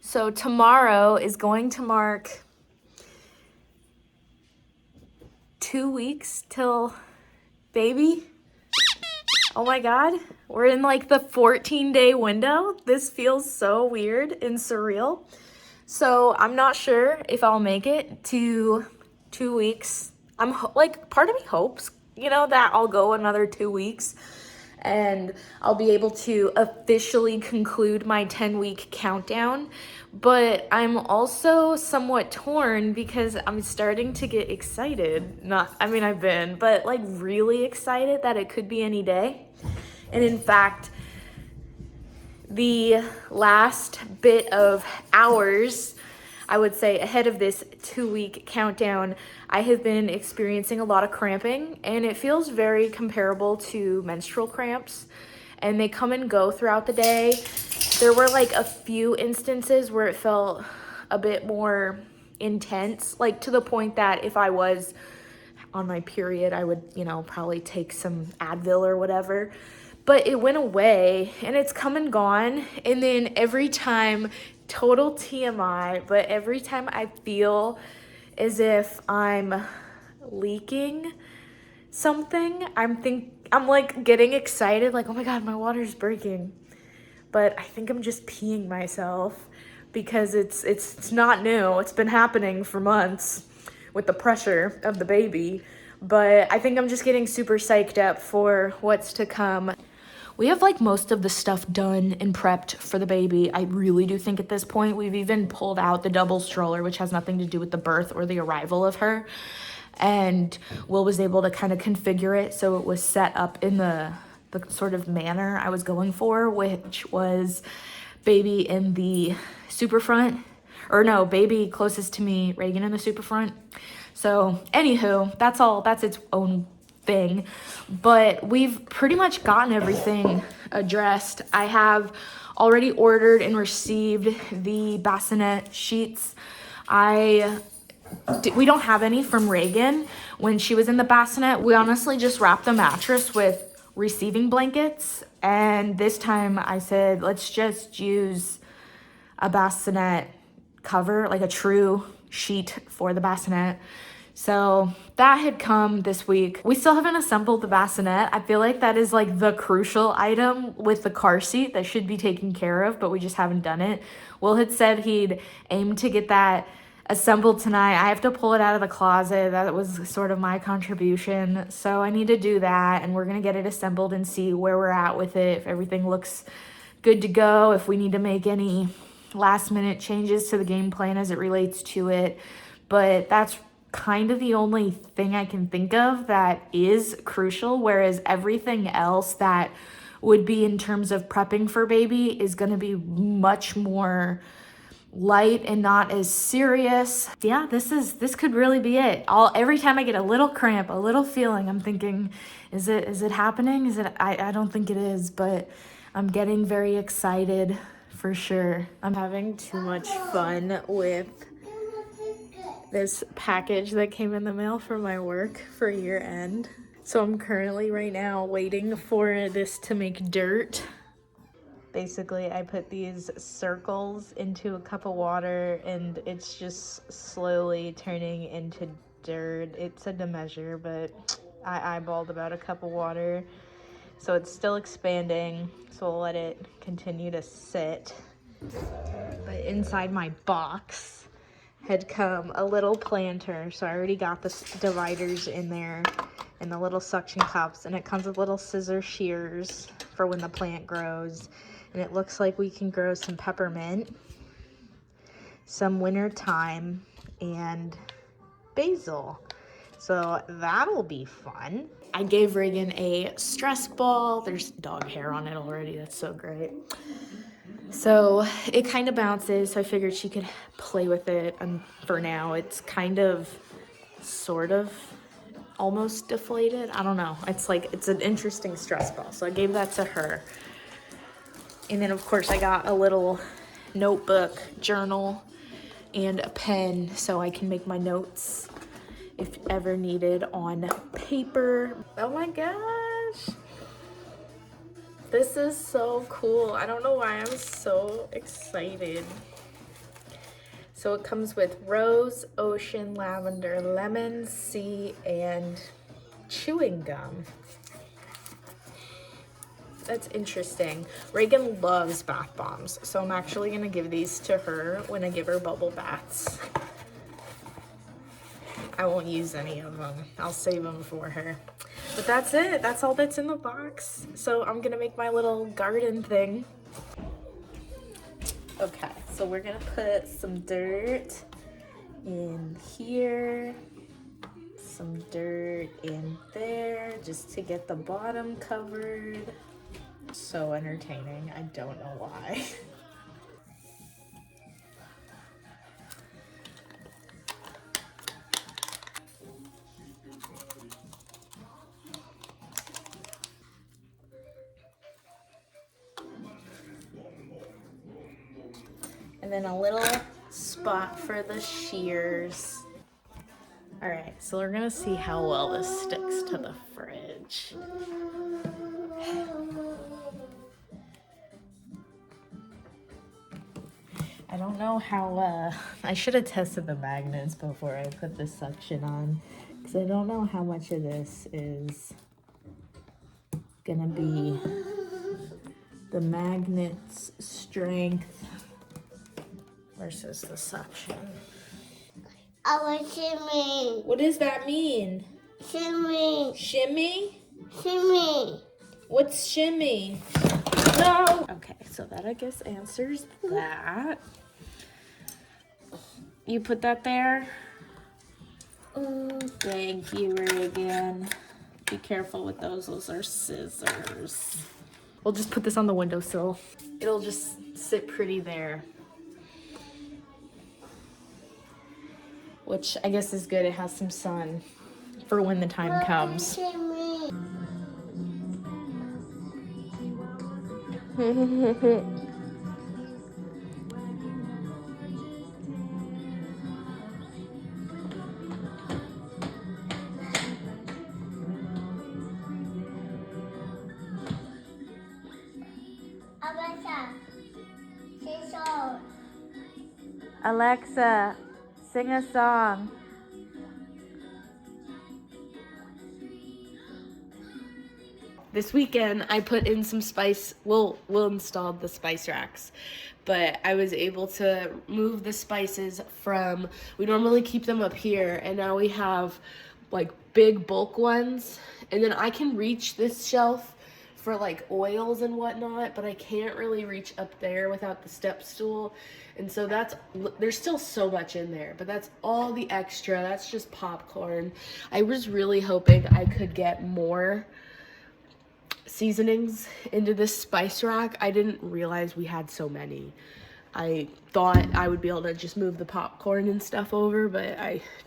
So tomorrow is going to mark 2 weeks till baby. Oh my God, we're in like the 14-day window. This feels so weird and surreal. So I'm not sure if I'll make it to 2 weeks. Like, part of me hopes, that I'll go another 2 weeks and I'll be able to officially conclude my 10-week countdown. But I'm also somewhat torn because I'm starting to get excited. I've been, but like really excited that it could be any day. And in fact, the last bit of hours, I would say, ahead of this 2-week countdown, I have been experiencing a lot of cramping, and it feels very comparable to menstrual cramps, and they come and go throughout the day. There were like a few instances where it felt a bit more intense, like to the point that if I was on my period, I would, probably take some Advil or whatever. But it went away and it's come and gone. And then every time, total TMI, but every time I feel as if I'm leaking something, I'm like getting excited, like, oh my God, my water's breaking. But I think I'm just peeing myself because it's not new. It's been happening for months with the pressure of the baby. But I think I'm just getting super psyched up for what's to come. We have like most of the stuff done and prepped for the baby. I really do think at this point we've even pulled out the double stroller, which has nothing to do with the birth or the arrival of her. And Will was able to kind of configure it so it was set up in the sort of manner I was going for, which was baby in the super front, or no, baby closest to me, Reagan in the super front. So anywho, that's its own thing, but we've pretty much gotten everything addressed. I have already ordered and received the bassinet sheets. We don't have any from Reagan. When she was in the bassinet, we honestly just wrapped the mattress with receiving blankets, and this time I said, let's just use a bassinet cover, like a true sheet for the bassinet. So that had come this week. We still haven't assembled the bassinet. I feel like that is like the crucial item with the car seat that should be taken care of, but we just haven't done it. Will had said he'd aim to get that assembled tonight. I have to pull it out of the closet. That was sort of my contribution. So I need to do that, and we're gonna get it assembled and see where we're at with it, if everything looks good to go, if we need to make any last minute changes to the game plan as it relates to it. But that's kind of the only thing I can think of that is crucial, whereas everything else that would be in terms of prepping for baby is going to be much more light and not as serious. Yeah, this could really be it. Every time I get a little cramp, a little feeling, I'm thinking, is it happening? I don't think it is, but I'm getting very excited for sure. I'm having too much fun with this package that came in the mail for my work for year end. So I'm currently right now waiting for this to make dirt. Basically, I put these circles into a cup of water and it's just slowly turning into dirt. It said to measure, but I eyeballed about a cup of water. So it's still expanding, so we'll let it continue to sit. But inside my box had come a little planter, so I already got the dividers in there and the little suction cups, and it comes with little scissor shears for when the plant grows. And it looks like we can grow some peppermint, some winter thyme, and basil. So that'll be fun. I gave Reagan a stress ball. There's dog hair on it already. That's so great. So it kind of bounces, so I figured she could play with it, and for now it's kind of, sort of, almost deflated. I don't know. It's an interesting stress ball, so I gave that to her. And then of course I got a little notebook, journal, and a pen so I can make my notes if ever needed on paper. Oh my gosh. This is so cool. I don't know why I'm so excited. So it comes with rose, ocean, lavender, lemon, sea, and chewing gum. That's interesting. Reagan loves bath bombs, so I'm actually gonna give these to her when I give her bubble baths. I won't use any of them. I'll save them for her. But that's it. That's all that's in the box. So I'm gonna make my little garden thing. Okay, so we're gonna put some dirt in here, some dirt in there, just to get the bottom covered. So entertaining, I don't know why. And then a little spot for the shears. All right, so we're gonna see how well this sticks to the fridge. I don't know how, I should have tested the magnets before I put the suction on, because I don't know how much of this is gonna be the magnet's strength versus the suction. I want shimmy. What does that mean? Shimmy. Shimmy? Shimmy. What's shimmy? No! Okay, so that I guess answers that. You put that there? Thank you, Reagan. Be careful with those. Those are scissors. We'll just put this on the windowsill. It'll just sit pretty there. Which I guess is good. It has some sun for when the time comes. Shimmy. Alexa, say so. Alexa, sing a song. This weekend I put in some spice, we'll install the spice racks, but I was able to move the spices from, we normally keep them up here, and now we have like big bulk ones, and then I can reach this shelf for like oils and whatnot, but I can't really reach up there without the step stool. And so there's still so much in there, but that's all the extra. That's just popcorn. I was really hoping I could get more seasonings into this spice rack. I didn't realize we had so many. I thought I would be able to just move the popcorn and stuff over, but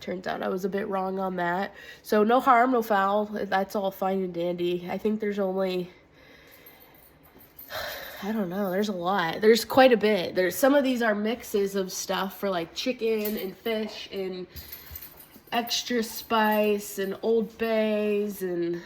turns out I was a bit wrong on that. So no harm, no foul. That's all fine and dandy. I think there's only, I don't know, there's a lot. There's quite a bit. There's some of these are mixes of stuff for like chicken and fish and extra spice and Old Bays and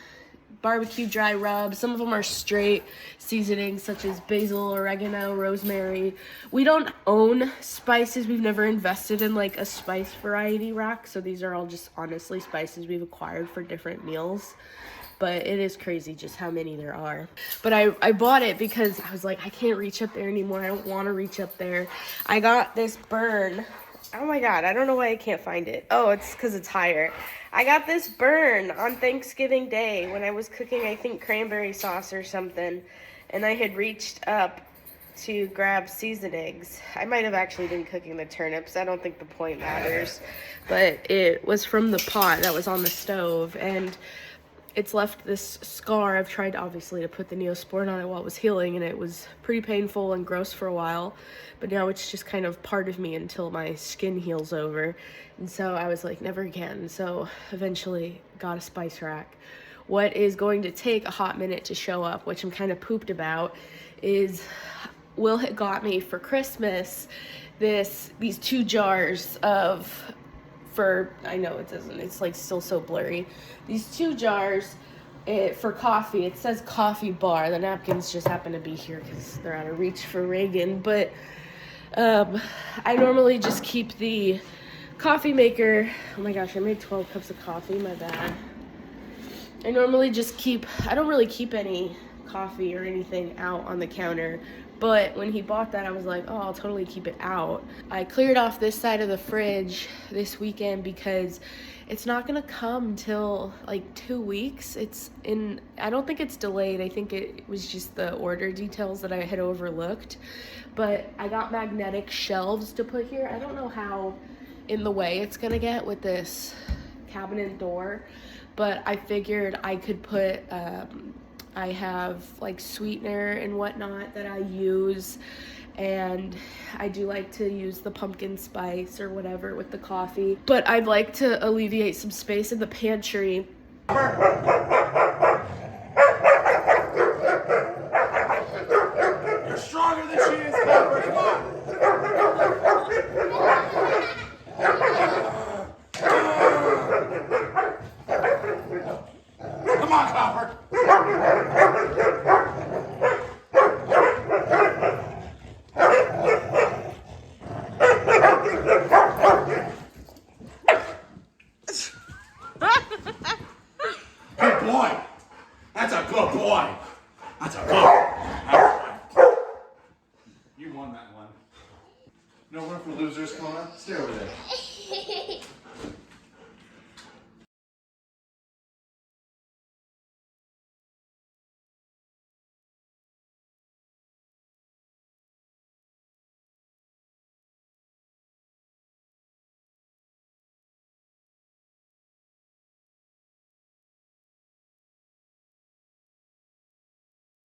barbecue dry rub. Some of them are straight seasonings such as basil, oregano, rosemary. We don't own spices. We've never invested in like a spice variety rack. So these are all just honestly spices we've acquired for different meals. But it is crazy just how many there are. But I bought it because I was like, I can't reach up there anymore. I don't want to reach up there. I got this burn. Oh my God, I don't know why I can't find it. Oh, it's because it's higher. I got this burn on Thanksgiving Day when I was cooking, I think, cranberry sauce or something. And I had reached up to grab seasonings. I might have actually been cooking the turnips. I don't think the point matters. But it was from the pot that was on the stove. And it's left this scar. I've tried, obviously, to put the Neosporin on it while it was healing, and it was pretty painful and gross for a while. But now it's just kind of part of me until my skin heals over. And so I was like, never again. So eventually got a spice rack. What is going to take a hot minute to show up, which I'm kind of pooped about, is Will had got me for Christmas these 2 jars of, I know it doesn't, it's like still so blurry. These 2 jars for coffee. It says coffee bar. The napkins just happen to be here because they're out of reach for Reagan. But I normally just keep the coffee maker. Oh my gosh, I made 12 cups of coffee, my bad. I normally just I don't really keep any coffee or anything out on the counter, but when he bought that, I was like, oh, I'll totally keep it out. I cleared off this side of the fridge this weekend because it's not gonna come till like 2 weeks. I don't think it's delayed. I think it was just the order details that I had overlooked, but I got magnetic shelves to put here. I don't know how in the way it's gonna get with this cabinet door, but I figured I could put, I have like sweetener and whatnot that I use, and I do like to use the pumpkin spice or whatever with the coffee, but I'd like to alleviate some space in the pantry. You're stronger than she is, Copper. Come on. Come on, Copper. Good boy. That's a good boy. That's a good. You won that one. No room for losers, Kona. Stay over there.